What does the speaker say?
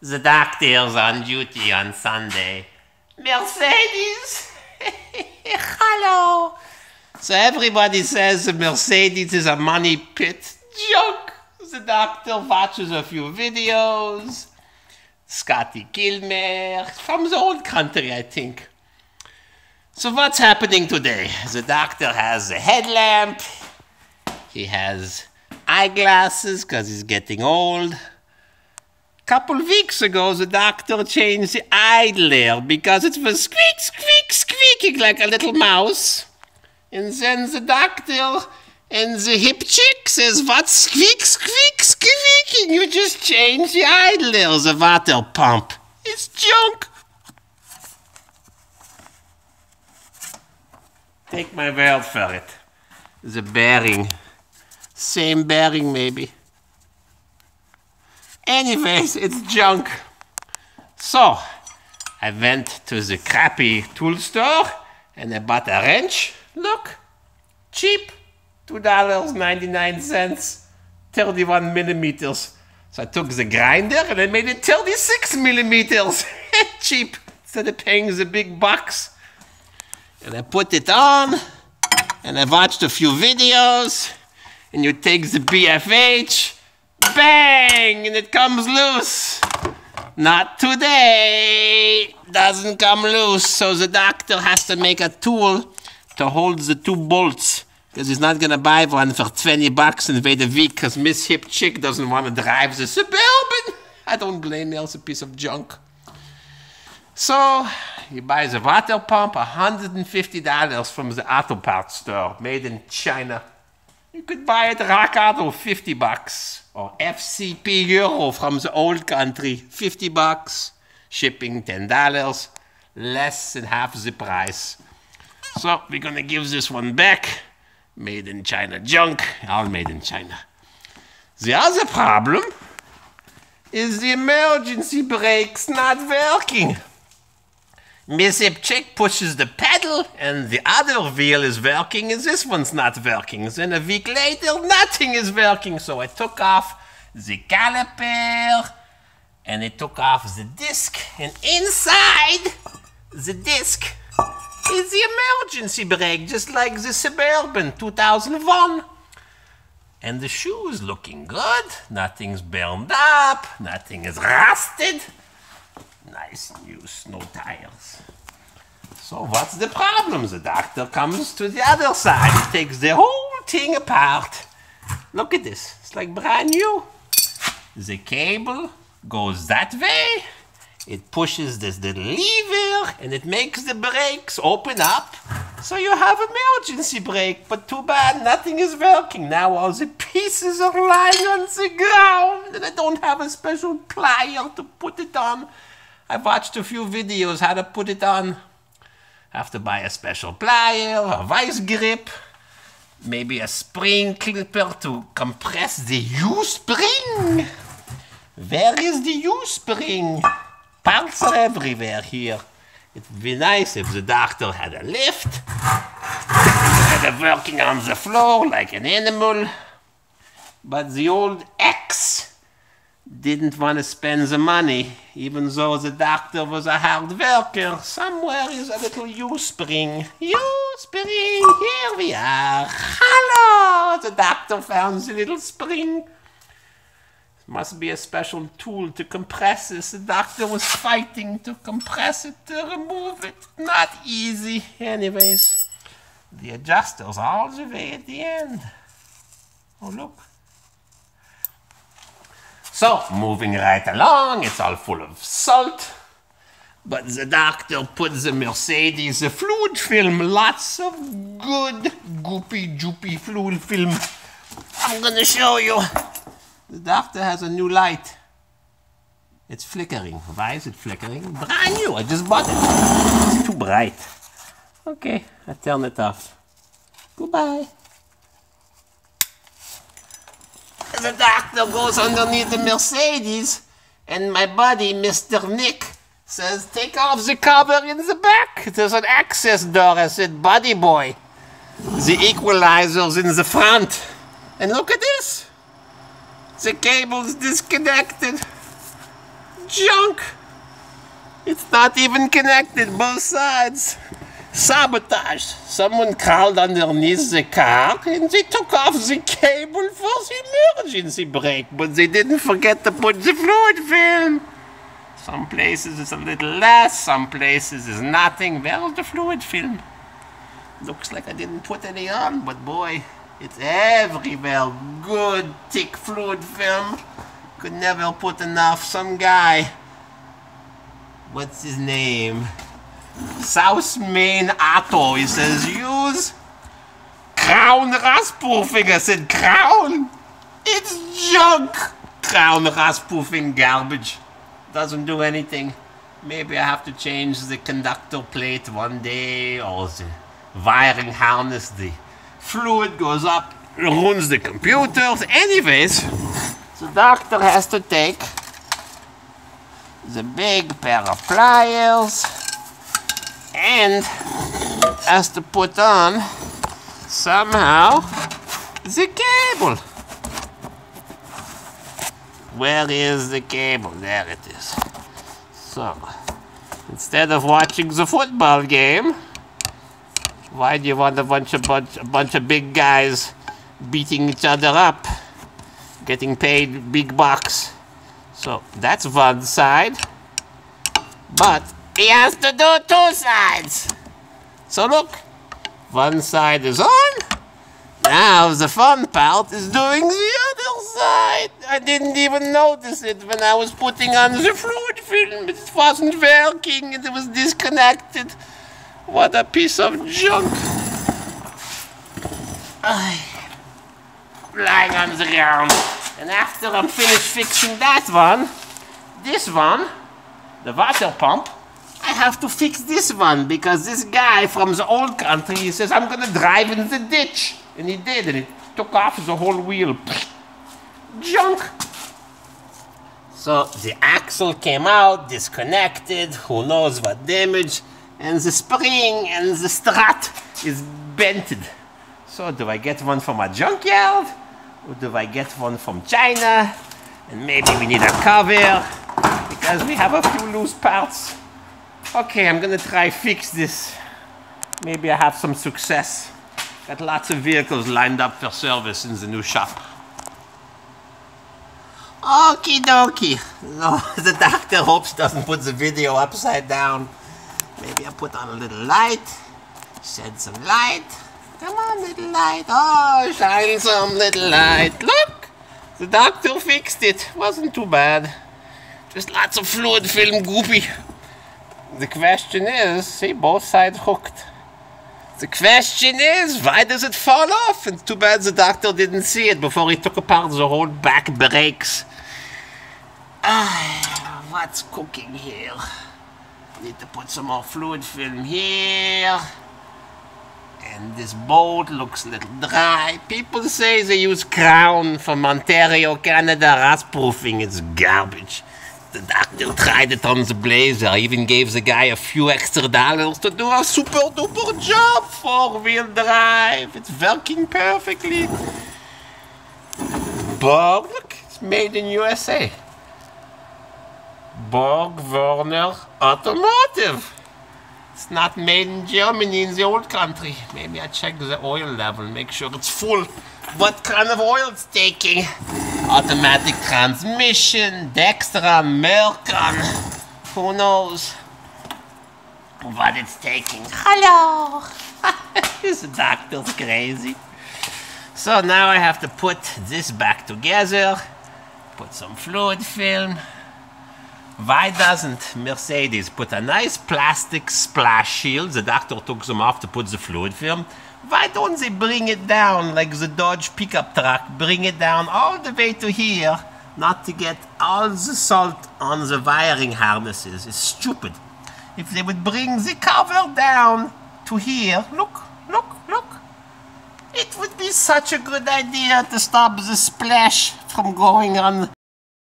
The doctor's on duty on Sunday. Mercedes? Hello. So everybody says the Mercedes is a money pit. Joke. The doctor watches a few videos. Scotty Kilmer, from the old country, I think. So what's happening today? The doctor has a headlamp. He has eyeglasses because he's getting old. Couple weeks ago, the doctor changed the idler because it was squeaking like a little mouse. And then the doctor and the hip chick says, "What squeaking? You just changed the idler, the water pump. It's junk." Take my word for it. The bearing. Same bearing, maybe. Anyways, it's junk. So, I went to the crappy tool store and I bought a wrench. Look, cheap, $2.99, 31 millimeters. So I took the grinder and I made it 36 millimeters. Cheap, instead of paying the big bucks. And I put it on and I watched a few videos and you take the BFH, bang, and it comes loose. Not today, doesn't come loose. So the doctor has to make a tool to hold the two bolts because he's not gonna buy one for 20 bucks and wait a week because Miss Hip Chick doesn't want to drive the Suburban. I don't blame her, it's a piece of junk. So he buys a water pump, $150 from the auto parts store, made in China. You could buy it Rock Auto, 50 bucks. Or FCP Euro from the old country, 50 bucks. Shipping, $10. Less than half the price. So we're gonna give this one back. Made in China junk, all made in China. The other problem is the emergency brake's not working. Miss Hip Chick pushes the pedal and the other wheel is working and this one's not working. Then a week later, nothing is working. So I took off the caliper and I took off the disc, and inside the disc is the emergency brake, just like the Suburban 2001. And the shoe is looking good. Nothing's burned up, nothing is rusted. Nice new snow tires. So what's the problem? The doctor comes to the other side. He takes the whole thing apart. Look at this. It's like brand new. The cable goes that way. It pushes this little lever and it makes the brakes open up. So you have emergency brake. But too bad nothing is working. Now all the pieces are lying on the ground and I don't have a special plier to put it on. I watched a few videos how to put it on. Have to buy a special plier, a vice grip, maybe a spring clipper to compress the U-spring. Where is the U-spring? Parts are everywhere here. It would be nice if the doctor had a lift. Instead of working on the floor like an animal. But the old X didn't want to spend the money, even though the doctor was a hard worker. Somewhere is a little U-spring. U-spring, here we are. Hello! The doctor found the little spring. Must be a special tool to compress this. The doctor was fighting to compress it, to remove it. Not easy. Anyways, the adjuster's all the way at the end. Oh, look. So, moving right along, it's all full of salt. But the doctor put the Mercedes, the fluid film, lots of good goopy, joopy fluid film. I'm gonna show you. The doctor has a new light. It's flickering. Why is it flickering? Brand new, I just bought it. It's too bright. Okay, I turn it off. Goodbye. The doctor goes underneath the Mercedes, and my buddy, Mr. Nick, says, take off the cover in the back. There's an access door. I said, buddy boy, the equalizer's in the front. And look at this. The cable's disconnected. junk. It's not even connected, both sides. Sabotage. Someone crawled underneath the car and they took off the cable for the emergency brake, but they didn't forget to put the fluid film. Some places it's a little less, some places is nothing. Where's the fluid film? Looks like I didn't put any on, but boy, it's everywhere. Good thick fluid film. Could never put enough. Some guy, what's his name? South Main Auto, he says, use crown rustproofing. I said, crown? It's junk. Crown rustproofing garbage. Doesn't do anything. Maybe I have to change the conductor plate one day, or the wiring harness. The fluid goes up, ruins the computers. Anyways, the doctor has to take the big pair of pliers and has to put on somehow the cable. Where is the cable? There it is. So, instead of watching the football game, why do you want a bunch of big guys beating each other up, getting paid big bucks? So that's one side, but he has to do two sides. So look, one side is on. Now the fun part is doing the other side. I didn't even notice it when I was putting on the fluid film. It wasn't working and it was disconnected. What a piece of junk. Lying on the ground. And after I'm finished fixing that one, this one, the water pump, I have to fix this one because this guy from the old country, he says, I'm gonna drive in the ditch. And he did, and it took off the whole wheel. Junk. So the axle came out, disconnected, who knows what damage, and the spring and the strut is bented. So do I get one from a junkyard, or do I get one from China? And maybe we need a cover, because we have a few loose parts. Okay, I'm gonna try fix this. Maybe I have some success. Got lots of vehicles lined up for service in the new shop. Okie dokie. No, the doctor hopes doesn't put the video upside down. Maybe I put on a little light. Shed some light. Come on, little light. Oh, shine some little light. Look! The doctor fixed it. Wasn't too bad. Just lots of fluid film goopy. The question is, see, both sides hooked. The question is, why does it fall off? And too bad the doctor didn't see it before he took apart the whole back brakes. What's cooking here? Need to put some more fluid film here. And this boat looks a little dry. People say they use Crown from Ontario, Canada. Rustproofing is garbage. The doctor tried it on the Blazer, even gave the guy a few extra dollars to do a super duper job. 4-wheel drive, it's working perfectly. Borg, look, it's made in USA. Borg Werner Automotive. It's not made in Germany, in the old country. Maybe I check the oil level, make sure it's full. What kind of oil it's taking? Automatic transmission, Dextra, Mercon. Who knows what it's taking? Hello! This doctor's crazy. So now I have to put this back together. Put some fluid film. Why doesn't Mercedes put a nice plastic splash shield? The doctor took them off to put the fluid film. Why don't they bring it down like the Dodge pickup truck? Bring it down all the way to here, not to get all the salt on the wiring harnesses. It's stupid. If they would bring the cover down to here, look, look, look. It would be such a good idea to stop the splash from going on